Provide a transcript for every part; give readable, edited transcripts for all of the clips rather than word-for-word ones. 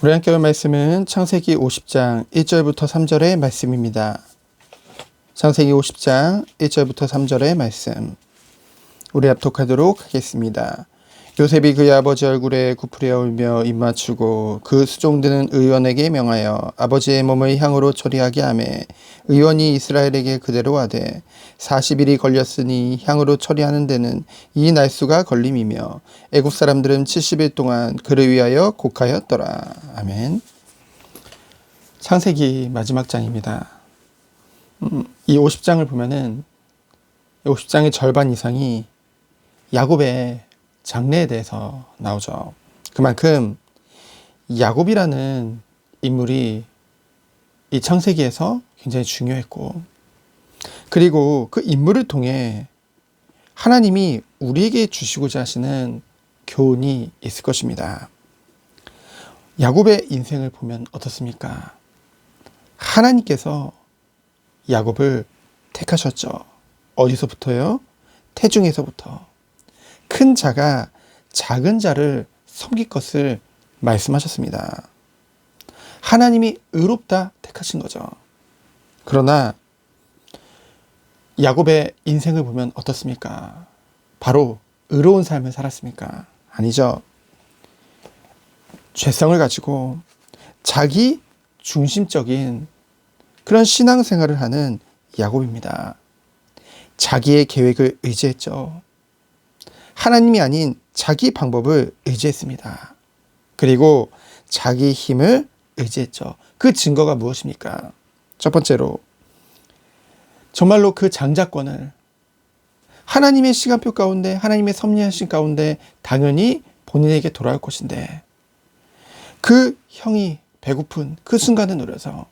우리 함께 할 말씀은 창세기 50장 1절부터 3절의 말씀입니다. 창세기 50장 1절부터 3절의 말씀. 우리 합독하도록 하겠습니다. 요셉이 그의 아버지 얼굴에 굽으려 울며 입맞추고 그 수종드는 의원에게 명하여 아버지의 몸을 향으로 처리하게 하매 의원이 이스라엘에게 그대로 하되 40일이 걸렸으니 향으로 처리하는 데는 이 날수가 걸림이며 애굽 사람들은 70일 동안 그를 위하여 곡하였더라. 아멘. 창세기 마지막 장입니다. 이 50장을 보면은 50장의 절반 이상이 야곱의 장래에 대해서 나오죠. 그만큼 야곱이라는 인물이 이 창세기에서 굉장히 중요했고, 그리고 그 인물을 통해 하나님이 우리에게 주시고자 하시는 교훈이 있을 것입니다. 야곱의 인생을 보면 어떻습니까? 하나님께서 야곱을 택하셨죠. 어디서부터요? 태중에서부터. 큰 자가 작은 자를 섬길 것을 말씀하셨습니다. 하나님이 의롭다 택하신 거죠. 그러나 야곱의 인생을 보면 어떻습니까? 바로 의로운 삶을 살았습니까? 아니죠. 죄성을 가지고 자기 중심적인 그런 신앙생활을 하는 야곱입니다. 자기의 계획을 의지했죠. 하나님이 아닌 자기 방법을 의지했습니다. 그리고 자기 힘을 의지했죠. 그 증거가 무엇입니까? 첫 번째로 정말로 그 장자권을 하나님의 시간표 가운데, 하나님의 섭리하신 가운데 당연히 본인에게 돌아올 것인데 그 형이 배고픈 그 순간을 노려서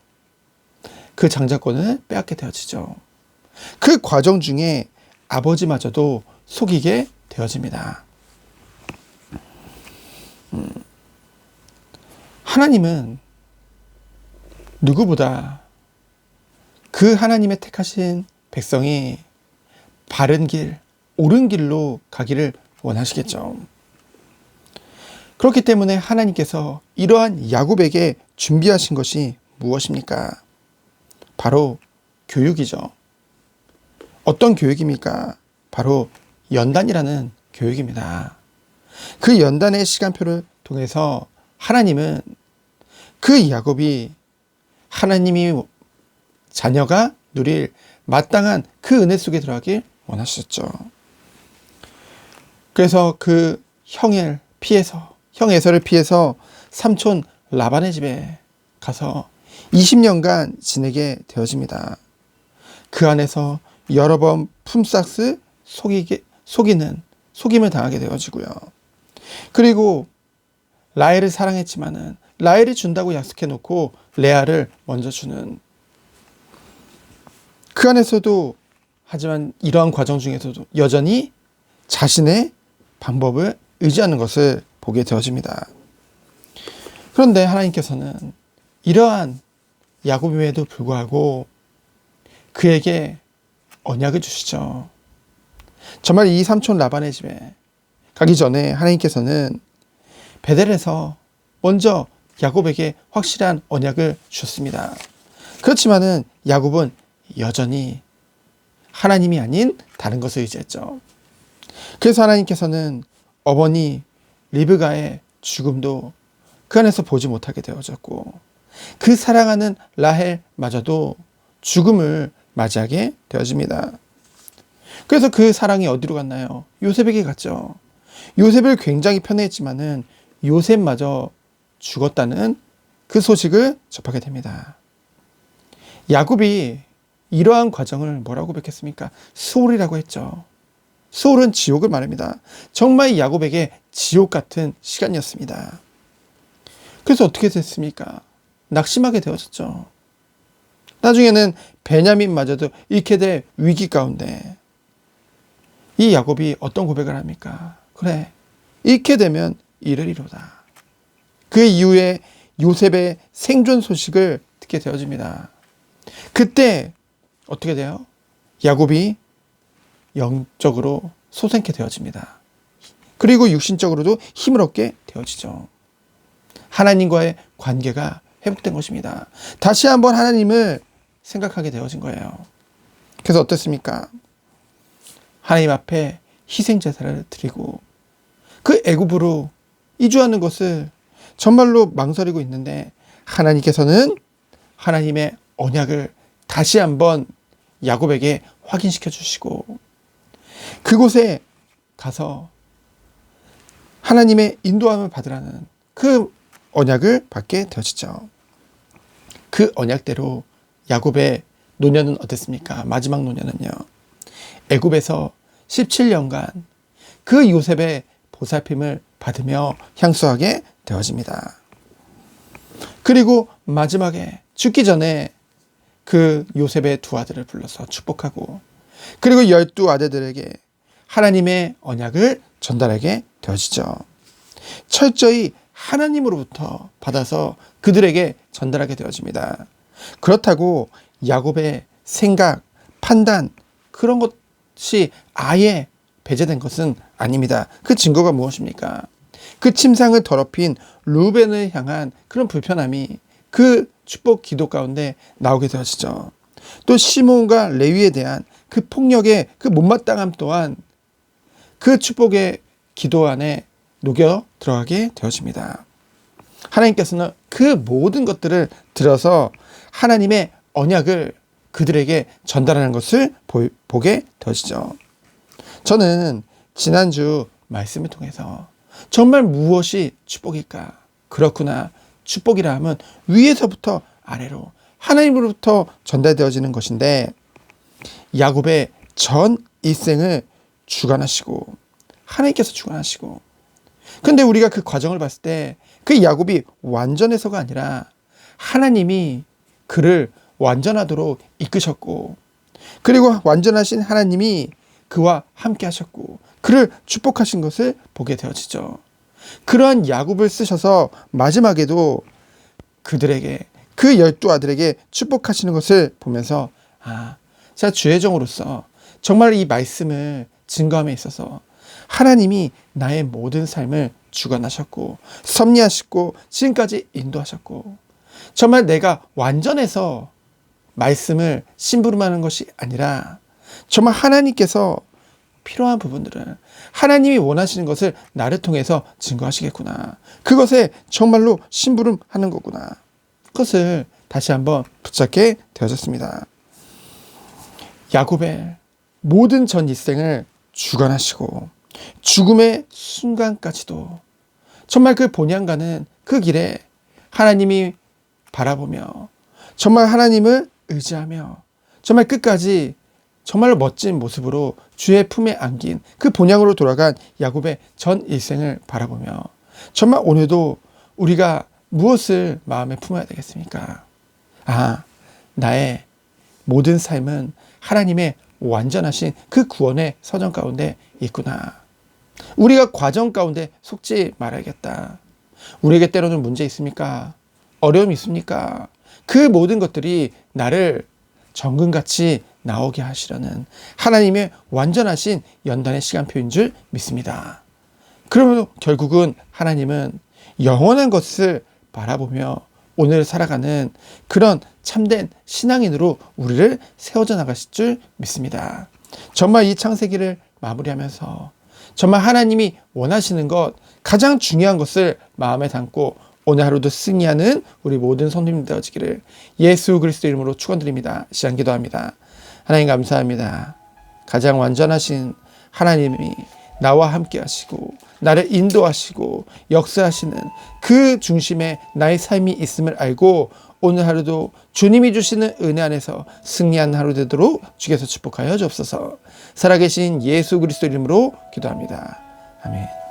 그 장자권을 빼앗게 되어지죠. 그 과정 중에 아버지마저도 속이게 되어집니다. 하나님은 누구보다 그 하나님의 택하신 백성이 바른 길, 옳은 길로 가기를 원하시겠죠. 그렇기 때문에 하나님께서 이러한 야곱에게 준비하신 것이 무엇입니까? 바로 교육이죠. 어떤 교육입니까? 바로 연단이라는 교육입니다. 그 연단의 시간표를 통해서 하나님은 그 야곱이 하나님이 자녀가 누릴 마땅한 그 은혜 속에 들어가길 원하셨죠. 그래서 그 형 에서를 피해서 삼촌 라반의 집에 가서 20년간 지내게 되어집니다. 그 안에서 여러 번 품삯을 속임을 당하게 되어지고요. 그리고 라헬을 사랑했지만은 라헬이 준다고 약속해 놓고 레아를 먼저 주는, 그 안에서도 하지만 이러한 과정 중에서도 여전히 자신의 방법을 의지하는 것을 보게 되어집니다. 그런데 하나님께서는 이러한 야곱임에도 불구하고 그에게 언약을 주시죠. 정말 이 삼촌 라반의 집에 가기 전에 하나님께서는 베델에서 먼저 야곱에게 확실한 언약을 주셨습니다. 그렇지만은 야곱은 여전히 하나님이 아닌 다른 것을 의지했죠. 그래서 하나님께서는 어머니 리브가의 죽음도 그 안에서 보지 못하게 되어졌고, 그 사랑하는 라헬마저도 죽음을 맞이하게 되어집니다. 그래서 그 사랑이 어디로 갔나요? 요셉에게 갔죠. 요셉을 굉장히 편애했지만은 요셉마저 죽었다는 그 소식을 접하게 됩니다. 야곱이 이러한 과정을 뭐라고 고백했습니까? 수월이라고 했죠. 수월은 지옥을 말합니다. 정말 야곱에게 지옥 같은 시간이었습니다. 그래서 어떻게 됐습니까? 낙심하게 되어졌죠. 나중에는 베냐민마저도 잃게 될 위기 가운데 이 야곱이 어떤 고백을 합니까? 그래, 잃게 되면 이르리로다. 그 이후에 요셉의 생존 소식을 듣게 되어집니다. 그때 어떻게 돼요? 야곱이 영적으로 소생케 되어집니다. 그리고 육신적으로도 힘을 얻게 되어지죠. 하나님과의 관계가 회복된 것입니다. 다시 한번 하나님을 생각하게 되어진 거예요. 그래서 어떻습니까? 하나님 앞에 희생제사를 드리고 그 애굽으로 이주하는 것을 정말로 망설이고 있는데 하나님께서는 하나님의 언약을 다시 한번 야곱에게 확인시켜 주시고 그곳에 가서 하나님의 인도함을 받으라는 그 언약을 받게 되어지죠. 그 언약대로 야곱의 노년은 어땠습니까? 마지막 노년은요. 애굽에서 17년간 그 요셉의 보살핌을 받으며 향수하게 되어집니다. 그리고 마지막에 죽기 전에 그 요셉의 두 아들을 불러서 축복하고 그리고 12아들들에게 하나님의 언약을 전달하게 되어지죠. 철저히 하나님으로부터 받아서 그들에게 전달하게 되어집니다. 그렇다고 야곱의 생각, 판단 그런 것이 아예 배제된 것은 아닙니다. 그 증거가 무엇입니까? 그 침상을 더럽힌 루벤을 향한 그런 불편함이 그 축복 기도 가운데 나오게 되어지죠. 또 시몬과 레위에 대한 그 폭력의 그 못마땅함 또한 그 축복의 기도 안에 녹여 들어가게 되어집니다. 하나님께서는 그 모든 것들을 들어서 하나님의 언약을 그들에게 전달하는 것을 보게 되어지죠. 저는 지난주 말씀을 통해서 정말 무엇이 축복일까? 그렇구나. 축복이라 하면 위에서부터 아래로 하나님으로부터 전달되어지는 것인데 야곱의 전 일생을 주관하시고 하나님께서 주관하시고 근데 우리가 그 과정을 봤을 때 그 야곱이 완전해서가 아니라 하나님이 그를 완전하도록 이끄셨고 그리고 완전하신 하나님이 그와 함께 하셨고 그를 축복하신 것을 보게 되어지죠. 그러한 야곱을 쓰셔서 마지막에도 그들에게 그 12아들에게 축복하시는 것을 보면서 제가 주의 종으로서 정말 이 말씀을 증거함에 있어서 하나님이 나의 모든 삶을 주관하셨고 섭리하셨고 지금까지 인도하셨고 정말 내가 완전해서 말씀을 심부름하는 것이 아니라 정말 하나님께서 필요한 부분들을 하나님이 원하시는 것을 나를 통해서 증거하시겠구나. 그것에 정말로 심부름하는 거구나. 그것을 다시 한번 붙잡게 되어졌습니다. 야곱의 모든 전 일생을 주관하시고 죽음의 순간까지도 정말 그 본향가는 그 길에 하나님이 바라보며 정말 하나님을 의지하며 정말 끝까지 정말로 멋진 모습으로 주의 품에 안긴 그 본향으로 돌아간 야곱의 전 일생을 바라보며 정말 오늘도 우리가 무엇을 마음에 품어야 되겠습니까? 나의 모든 삶은 하나님의 완전하신 그 구원의 서정 가운데 있구나. 우리가 과정 가운데 속지 말아야겠다. 우리에게 때로는 문제 있습니까? 어려움이 있습니까? 그 모든 것들이 나를 정금같이 나오게 하시려는 하나님의 완전하신 연단의 시간표인 줄 믿습니다. 그러면 결국은 하나님은 영원한 것을 바라보며 오늘 살아가는 그런 참된 신앙인으로 우리를 세워져 나가실 줄 믿습니다. 정말 이 창세기를 마무리하면서 정말 하나님이 원하시는 것 가장 중요한 것을 마음에 담고 오늘 하루도 승리하는 우리 모든 성도님 되어지기를 예수 그리스도 이름으로 축원드립니다. 시간 기도합니다. 하나님 감사합니다. 가장 완전하신 하나님이 나와 함께 하시고 나를 인도하시고 역사하시는 그 중심에 나의 삶이 있음을 알고 오늘 하루도 주님이 주시는 은혜 안에서 승리한 하루 되도록 주께서 축복하여 주옵소서. 살아계신 예수 그리스도 이름으로 기도합니다. 아멘.